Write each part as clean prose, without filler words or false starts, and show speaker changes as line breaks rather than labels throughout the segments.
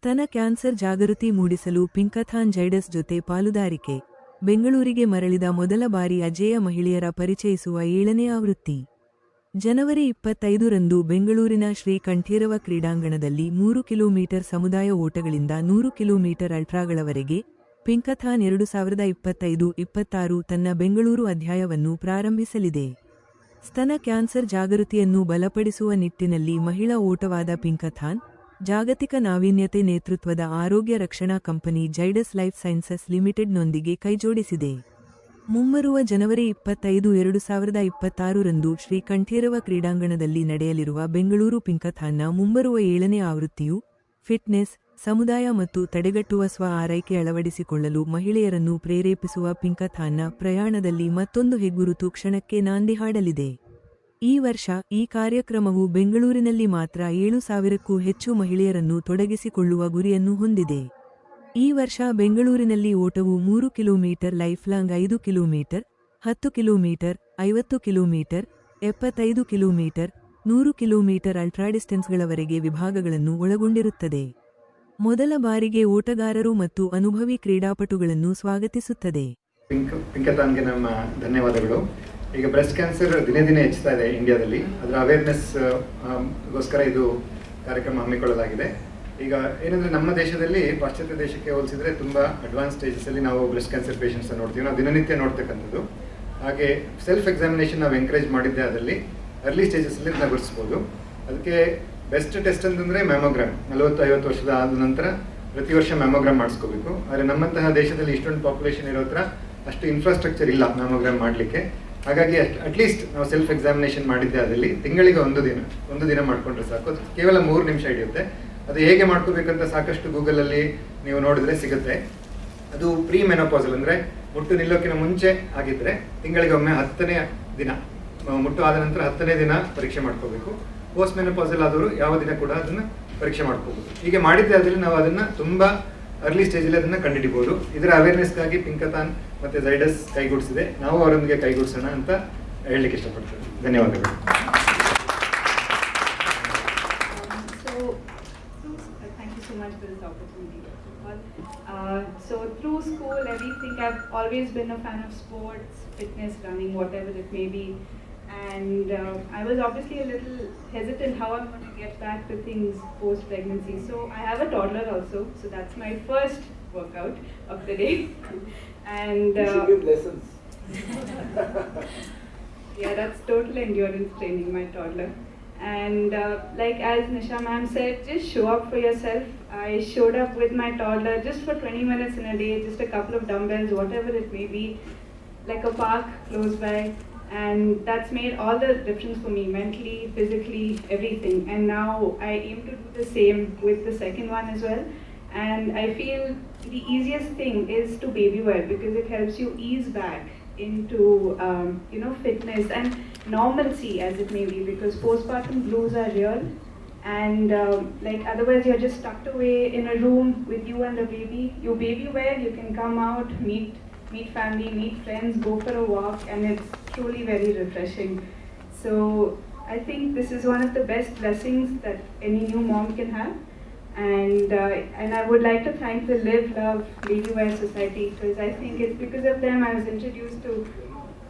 ಸ್ತನ ಕ್ಯಾನ್ಸರ್ ಜಾಗೃತಿ ಮೂಡಿಸಲು ಪಿಂಕಥಾನ್ ಜೈಡಸ್ ಜೊತೆ ಪಾಲುದಾರಿಕೆ. ಬೆಂಗಳೂರಿಗೆ ಮರಳಿದ ಮೊದಲ ಬಾರಿ ಅಜೇಯ ಮಹಿಳೆಯರ ಪರಿಚಯಿಸುವ 7ನೇ ಆವೃತ್ತಿ. ಜನವರಿ 25ರಂದು ಬೆಂಗಳೂರಿನ ಶ್ರೀ ಕಂಠೀರವ ಕ್ರೀಡಾಂಗಣದಲ್ಲಿ 3 ಕಿಲೋಮೀಟರ್ ಸಮುದಾಯ ಓಟಗಳಿಂದ 100 ಕಿಲೋಮೀಟರ್ ಅಲ್ಟ್ರಾಗಳವರೆಗೆ ಪಿಂಕಥಾನ್ 2025-26 ತನ್ನ ಬೆಂಗಳೂರು ಅಧ್ಯಾಯವನ್ನು ಪ್ರಾರಂಭಿಸಲಿದೆ. ಸ್ತನ ಕ್ಯಾನ್ಸರ್ ಜಾಗೃತಿಯನ್ನು ಬಲಪಡಿಸುವ ನಿಟ್ಟಿನಲ್ಲಿ ಮಹಿಳಾ ಓಟವಾದ ಪಿಂಕಥಾನ್, ಜಾಗತಿಕ ನಾವೀನ್ಯತೆ ನೇತೃತ್ವದ ಆರೋಗ್ಯ ರಕ್ಷಣಾ ಕಂಪನಿ ಜೈಡಸ್ ಲೈಫ್ ಸೈನ್ಸಸ್ ಲಿಮಿಟೆಡ್ನೊಂದಿಗೆ ಕೈಜೋಡಿಸಿದೆ. ಮುಂಬರುವ ಜನವರಿ 25, 2026ರಂದು ಶ್ರೀ ಕಂಠೀರವ ಕ್ರೀಡಾಂಗಣದಲ್ಲಿ ನಡೆಯಲಿರುವ ಬೆಂಗಳೂರು ಪಿಂಕಥಾನ್ನ ಮುಂಬರುವ 7ನೇ ಆವೃತ್ತಿಯು ಫಿಟ್ನೆಸ್, ಸಮುದಾಯ ಮತ್ತು ತಡೆಗಟ್ಟುವ ಸ್ವ-ಆರೈಕೆ ಅಳವಡಿಸಿಕೊಳ್ಳಲು ಮಹಿಳೆಯರನ್ನು ಪ್ರೇರೇಪಿಸುವ ಪಿಂಕಥಾನ್ನ ಪ್ರಯಾಣದಲ್ಲಿ ಮತ್ತೊಂದು ಹೆಗ್ಗುರುತು ಕ್ಷಣಕ್ಕೆ ನಾಂದಿ ಹಾಡಲಿದೆ. ಈ ವರ್ಷ ಈ ಕಾರ್ಯಕ್ರಮವು ಬೆಂಗಳೂರಿನಲ್ಲಿ ಮಾತ್ರ 7,000ಕ್ಕೂ ಹೆಚ್ಚು ಮಹಿಳೆಯರನ್ನು ತೊಡಗಿಸಿಕೊಳ್ಳುವ ಗುರಿಯನ್ನು ಹೊಂದಿದೆ. ಈ ವರ್ಷ ಬೆಂಗಳೂರಿನಲ್ಲಿ ಓಟವು 3 kilometre, lifelong 5 kilometre, 10 kilometre, 50 kilometre, 75 kilometre, 100 kilometre ಅಲ್ಟ್ರಾಡಿಸ್ಟೆನ್ಸ್ಗಳವರೆಗೆ ವಿಭಾಗಗಳನ್ನು ಒಳಗೊಂಡಿರುತ್ತದೆ. ಮೊದಲ ಬಾರಿಗೆ ಓಟಗಾರರು ಮತ್ತು ಅನುಭವಿ ಕ್ರೀಡಾಪಟುಗಳನ್ನು ಸ್ವಾಗತಿಸುತ್ತದೆ.
ಪಿಂಕಥಾನ್ಗೆ ನಮ್ಮ ಧನ್ಯವಾದಗಳು. ಈಗ ಬ್ರೆಸ್ಟ್ ಕ್ಯಾನ್ಸರ್ ದಿನೇ ದಿನೇ ಹೆಚ್ಚುತ್ತಾ ಇದೆ ಇಂಡಿಯಾದಲ್ಲಿ. ಅದರ ಅವೇರ್ನೆಸ್ ಗೋಸ್ಕರ ಇದು ಕಾರ್ಯಕ್ರಮ ಹಮ್ಮಿಕೊಳ್ಳಲಾಗಿದೆ. ಈಗ ಏನಂದರೆ ನಮ್ಮ ದೇಶದಲ್ಲಿ ಪಾಶ್ಚಾತ್ಯ ದೇಶಕ್ಕೆ ಹೋಲಿಸಿದರೆ ತುಂಬ ಅಡ್ವಾನ್ಸ್ ಸ್ಟೇಜಸಲ್ಲಿ ನಾವು ಬ್ರೆಸ್ಟ್ ಕ್ಯಾನ್ಸರ್ ಪೇಷಂಟ್ಸನ್ನು ನೋಡ್ತೀವಿ. ನಾವು ದಿನನಿತ್ಯ ನೋಡ್ತಕ್ಕಂಥದ್ದು. ಹಾಗೆ ಸೆಲ್ಫ್ ಎಕ್ಸಾಮಿನೇಷನ್ ನಾವು ಎಂಕರೇಜ್ ಮಾಡಿದ್ದೆ ಅದರಲ್ಲಿ ಅರ್ಲಿ ಸ್ಟೇಜಸಲ್ಲಿ ಅದನ್ನ ಗುರುತಿಸ್ಬೋದು. ಅದಕ್ಕೆ ಬೆಸ್ಟ್ ಟೆಸ್ಟ್ ಅಂತಂದರೆ ಮ್ಯಾಮೋಗ್ರಾಮ್. 40-50 ವರ್ಷದ ಆದ ನಂತರ ಪ್ರತಿ ವರ್ಷ ಮ್ಯಾಮೋಗ್ರಾಮ್ ಮಾಡಿಸ್ಕೋಬೇಕು. ಆದರೆ ನಮ್ಮಂತಹ ದೇಶದಲ್ಲಿ ಇಷ್ಟೊಂದು ಪಾಪ್ಯುಲೇಷನ್ ಇರೋ ಹತ್ರ ಅಷ್ಟು ಇನ್ಫ್ರಾಸ್ಟ್ರಕ್ಚರ್ ಇಲ್ಲ ಮ್ಯಾಮೋಗ್ರಾಮ್ ಮಾಡಲಿಕ್ಕೆ. ಹಾಗಾಗಿ ಅಟ್ಲೀಸ್ಟ್ ನಾವು ಸೆಲ್ಫ್ ಎಕ್ಸಾಮಿನೇಷನ್ ಮಾಡಿದ್ದೆ ಅದರಲ್ಲಿ ತಿಂಗಳಿಗೆ ಒಂದು ದಿನ ಮಾಡಿಕೊಂಡ್ರೆ ಸಾಕು. ಅದು ಕೇವಲ 3 ನಿಮಿಷ ಹಿಡಿಯುತ್ತೆ. ಅದು ಹೇಗೆ ಮಾಡ್ಕೋಬೇಕಂತ ಸಾಕಷ್ಟು ಗೂಗಲಲ್ಲಿ ನೀವು ನೋಡಿದ್ರೆ ಸಿಗುತ್ತೆ. ಅದು ಪ್ರೀ ಮೆನೋಪಾಸಲ್ ಅಂದರೆ ಮುಟ್ಟು ನಿಲ್ಲೋಕ್ಕಿಂತ ಮುಂಚೆ ಆಗಿದ್ದರೆ ತಿಂಗಳಿಗೆ ಒಮ್ಮೆ 10ನೇ ದಿನ, ಮುಟ್ಟು ಆದ ನಂತರ 10ನೇ ದಿನ ಪರೀಕ್ಷೆ ಮಾಡ್ಕೋಬೇಕು. ಪೋಸ್ಟ್ ಮೆನೋಪಾಸಲ್ ಆದವರು ಯಾವ ದಿನ ಕೂಡ ಅದನ್ನು ಪರೀಕ್ಷೆ ಮಾಡ್ಕೋಬೋದು. ಹೀಗೆ ಮಾಡಿದ್ದೆ ಅದರಲ್ಲಿ ನಾವು ಅದನ್ನು ತುಂಬ ಅರ್ಲಿ ಸ್ಟೇಜಲ್ಲಿ ಅದನ್ನು ಕಂಡುಹಿಡಿಬೋದು. ಇದರ ಅವೇರ್ನೆಸ್ಗಾಗಿ ಪಿಂಕಥಾನ್ ಮತ್ತು ಜೈಡಸ್ ಕೈಗೂಡಿಸಿದೆ. ನಾವು ಅವರೊಂದಿಗೆ ಕೈಗೂಡಿಸೋಣ ಅಂತ ಹೇಳಲಿಕ್ಕೆ ಇಷ್ಟಪಡ್ತೇವೆ. ಧನ್ಯವಾದಗಳು.
So through school, everything, I've always been a fan of sports, fitness, running, whatever it may be. And I was obviously a little hesitant how I'm going to get back to things post-pregnancy. So I have a toddler also, so that's my first workout of the day. And
you should give lessons.
Yeah, that's total endurance training, my toddler. And like as Nisha ma'am said, just show up for yourself. I showed up with my toddler just for 20 minutes in a day, just a couple of dumbbells, whatever it may be, like a park close by. And that's made all the difference for me, mentally, physically, everything. And now I aim to do the same with the second one as well. And I feel the easiest thing is to baby wear, because it helps you ease back into fitness and normalcy, as it may be, because postpartum blues are real. And like otherwise you're just tucked away in a room with you and the baby. You baby wear, you can come out, meet family, meet friends, go for a walk, and it's truly very refreshing. So I think this is one of the best blessings that any new mom can have. And I would like to thank the Live Love Baby Wear Society, because I think it's because of them I was introduced to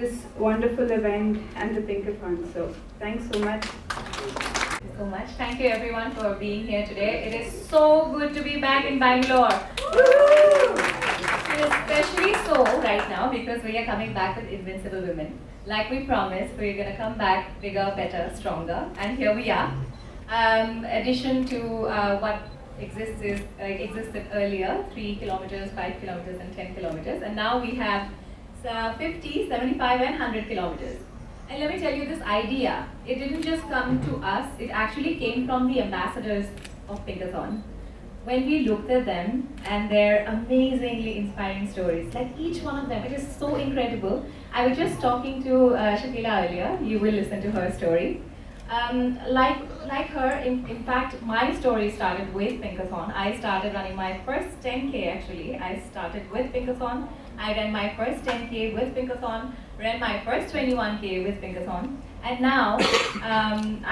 this wonderful event and the Pinkathon. So thanks so much.
So much. Thank you everyone for being here today. It is so good to be back in Bangalore. And especially so right now because we are coming back with Invincible Women. Like we promised, we're going to come back bigger, better, stronger, and here we are. Addition to what existed earlier, 3 kilometers, 5 kilometers and 10 kilometers, and now we have 50, 75 and 100 kilometers. And let me tell you, this idea, it didn't just come to us, it actually came from the ambassadors of Pinkathon. When we looked at them and their amazingly inspiring stories, like each one of them, it is so incredible. I was just talking to Shakila earlier, you will listen to her story. Like her, in fact, my story started with Pinkathon. I started running my first 10K actually. I started with Pinkathon. I ran my first 10K with Pinkathon, ran my first 21K with Pinkathon. And now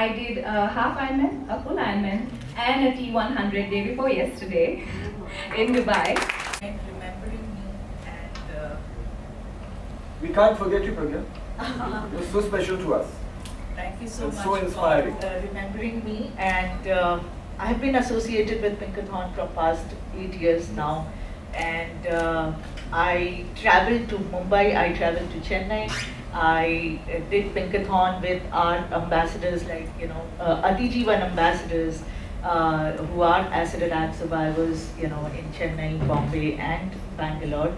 I did a half Ironman, a full Ironman, and a T100 day before yesterday in Dubai.
And remembering me and we can't forget you, Pragya. You're so special to us.
Thank you so
It's
much
so inspiring.
for remembering me, and I have been associated with Pinkathon from past 8 years now, and I traveled to Mumbai, I traveled to Chennai, I did Pinkathon with our ambassadors like, Atijivan ambassadors who are acid attack survivors, in Chennai, Bombay and Bangalore.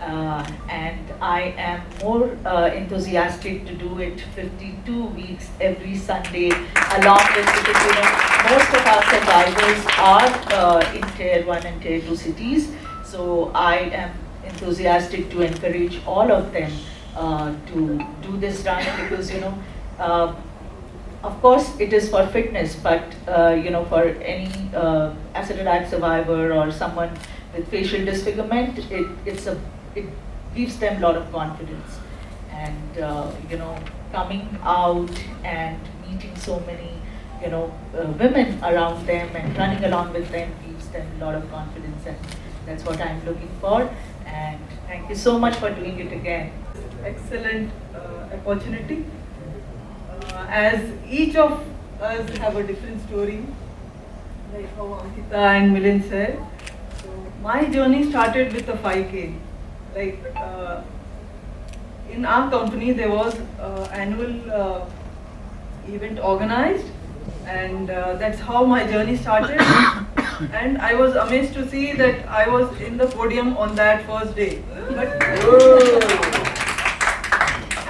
And I am more enthusiastic to do it 52 weeks every Sunday along with, because most of our survivors are in tier 1 and tier 2 cities. So I am enthusiastic to encourage all of them to do this run, because of course it is for fitness, but for any acid attack survivor or someone with facial disfigurement, it gives them a lot of confidence, and coming out and meeting so many women around them and running along with them gives them a lot of confidence, and that's what I'm looking for. And thank you so much for doing it again.
Excellent opportunity. As each of us have a different story, like how Ankita and Milind said. So my journey started with a 5K. Like in our company, there was annual event organized, and that's how my journey started. And I was amazed to see that I was in the podium on that first day.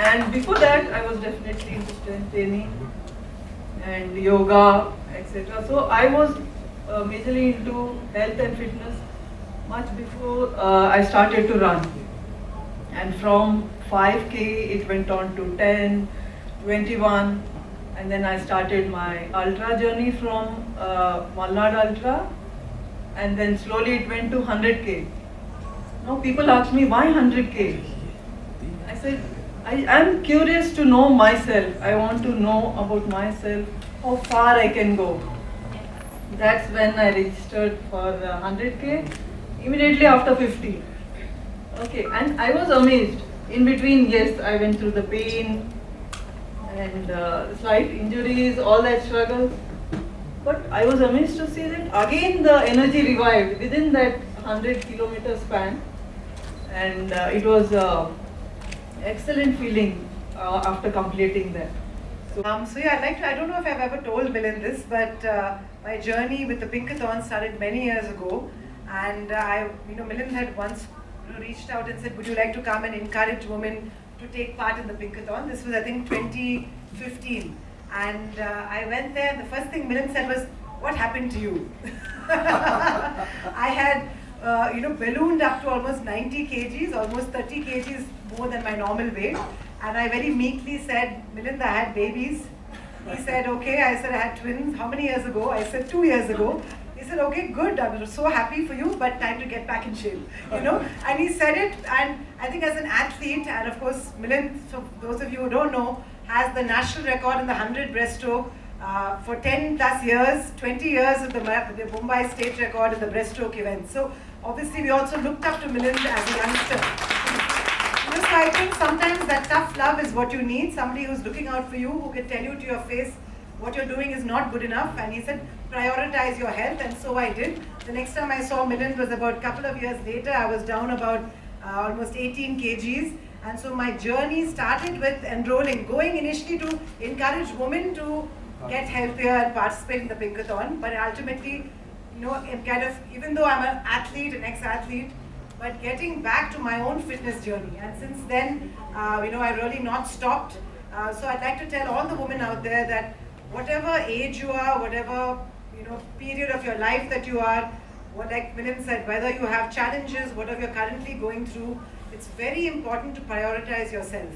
And before that, I was definitely into strength training and yoga, etc. So I was majorly into health and fitness much before I started to run. And from 5K, it went on to 10, 21, and then I started my ultra journey from Malnad Ultra, and then slowly it went to 100K. Now people ask me, why 100K? I said, I'm curious to know myself. I want to know about myself, how far I can go. That's when I registered for 100K, immediately after 50. Okay, and I was amazed. In between, yes, I went through the pain and slight injuries, all that struggle. But I was amazed to see that again the energy revived within that 100-kilometer span. And it was excellent feeling after completing that.
So yeah, I don't know if I've ever told Milind this, but my journey with the Pinkathon started many years ago, and Milind had once reached out and said, would you like to come and encourage women to take part in the Pinkathon? This was, I think, 2015, and I went there, and the first thing Milind said was, what happened to you? I had ballooned up to almost 90 kgs, almost 30 kgs more than my normal weight. And I very meekly said, Milind, I had babies. He said, okay. I said, I had twins. How many years ago? I said, 2 years ago. He said, okay, good. I was so happy for you, but time to get back in shape. And he said it, and I think as an athlete, and of course, Milind, for those of you who don't know, has the national record in the 100 breaststroke for 10 plus years, 20 years of the Mumbai state record in the breaststroke event. So obviously, we also looked up to Milind as a youngster. So I think sometimes that tough love is what you need, somebody who's looking out for you, who can tell you to your face what you're doing is not good enough. And he said, prioritize your health, and so I did. The next time I saw Milind was about a couple of years later. I was down about almost 18 kgs. And so my journey started with enrolling, going initially to encourage women to get healthier and participate in the Pinkathon. But ultimately, even though I'm an athlete, an ex-athlete, but getting back to my own fitness journey. And since then, I really not stopped. So I'd like to tell all the women out there that whatever age you are, whatever period of your life that you are, like Milind said, whether you have challenges, whatever you're currently going through, it's very important to prioritize yourself.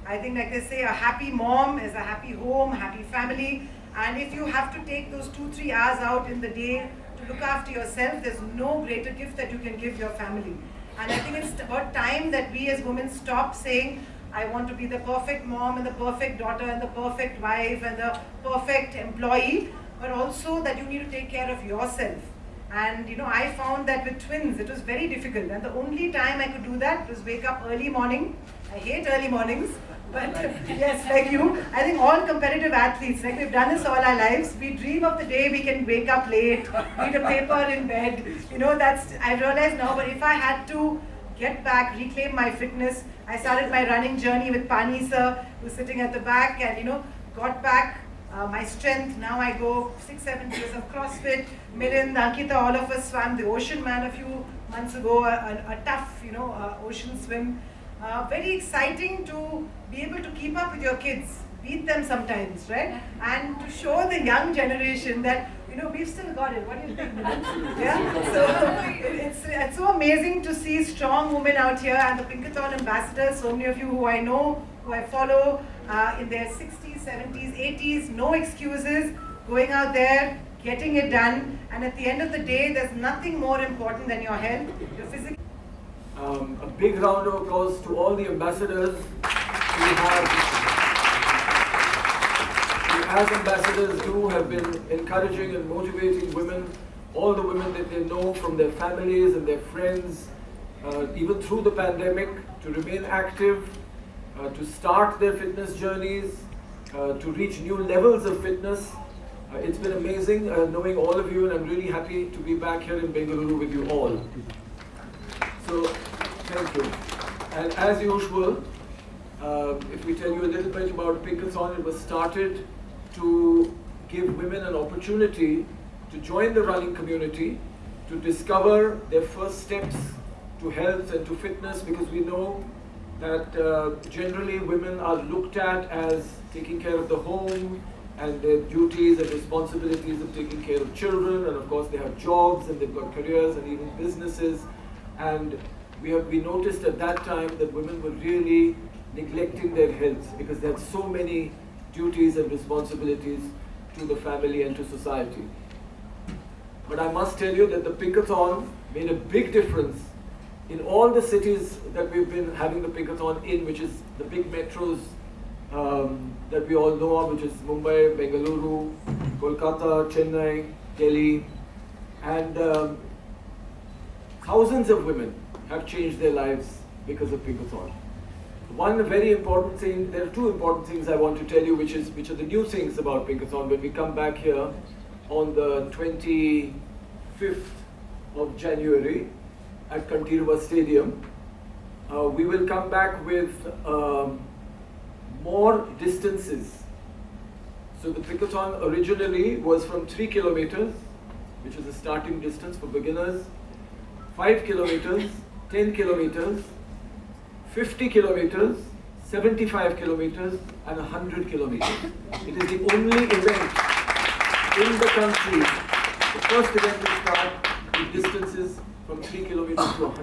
I think, like they say, a happy mom is a happy home, happy family. And if you have to take those 2-3 hours out in the day to look after yourself, there's no greater gift that you can give your family. And I think it's about time that we as women stop saying, I want to be the perfect mom and the perfect daughter and the perfect wife and the perfect employee. but also that you need to take care of yourself. And I found that with twins, it was very difficult. And the only time I could do that was wake up early morning. I hate early mornings, but yes, like you, I think all competitive athletes, like we've done this all our lives, we dream of the day we can wake up late, read a paper in bed. That's, I realize now, but if I had to get back, reclaim my fitness, I started my running journey with Pani sir, who's sitting at the back, and got back my strength. Now I go 6-7 years of CrossFit. Milind, Ankita, all of us swam the Ocean Man a few months ago, a tough, ocean swim. Very exciting to be able to keep up with your kids, beat them sometimes, right? And to show the young generation that, we've still got it. What do you think? Yeah? So it's so amazing to see strong women out here, and the Pinkathon ambassadors, so many of you who I know, who I follow, in their 60s, 70s, 80s, no excuses, going out there, getting it done, and at the end of the day, there's nothing more important than your health, your physical.
A big round of applause to all the ambassadors who as ambassadors have been encouraging and motivating women, all the women that they know from their families and their friends, even through the pandemic, to remain active, to start their fitness journeys, to reach new levels of fitness. It's been amazing knowing all of you, and I'm really happy to be back here in Bengaluru with you all. So, thank you. And as usual, if we tell you a little bit about Pinkathon, it was started to give women an opportunity to join the running community, to discover their first steps to health and to fitness, because we know that generally women are looked at as taking care of the home and their duties and responsibilities of taking care of children, and of course they have jobs and they've got careers and even businesses. And we noticed at that time that women were really neglecting their health because they had so many duties and responsibilities to the family and to society. But I must tell you that the Pinkathon made a big difference in all the cities that we've been having the Pinkathon in, which is the big metros that we all know of, which is Mumbai, Bengaluru, Kolkata, Chennai, Delhi, and thousands of women have changed their lives because of Pinkathon. One very important thing, there are two important things I want to tell you, which are the new things about Pinkathon. When we come back here on the 25th of January at Kantirva Stadium, we will come back with more distances. So the Pinkathon originally was from 3 kilometers, which is the starting distance for beginners, 5 kilometers, 10 kilometers, 50 kilometers, 75 kilometers, and 100 kilometers. It is the only event in the country, the first event to start with distances from 3 kilometers to 100.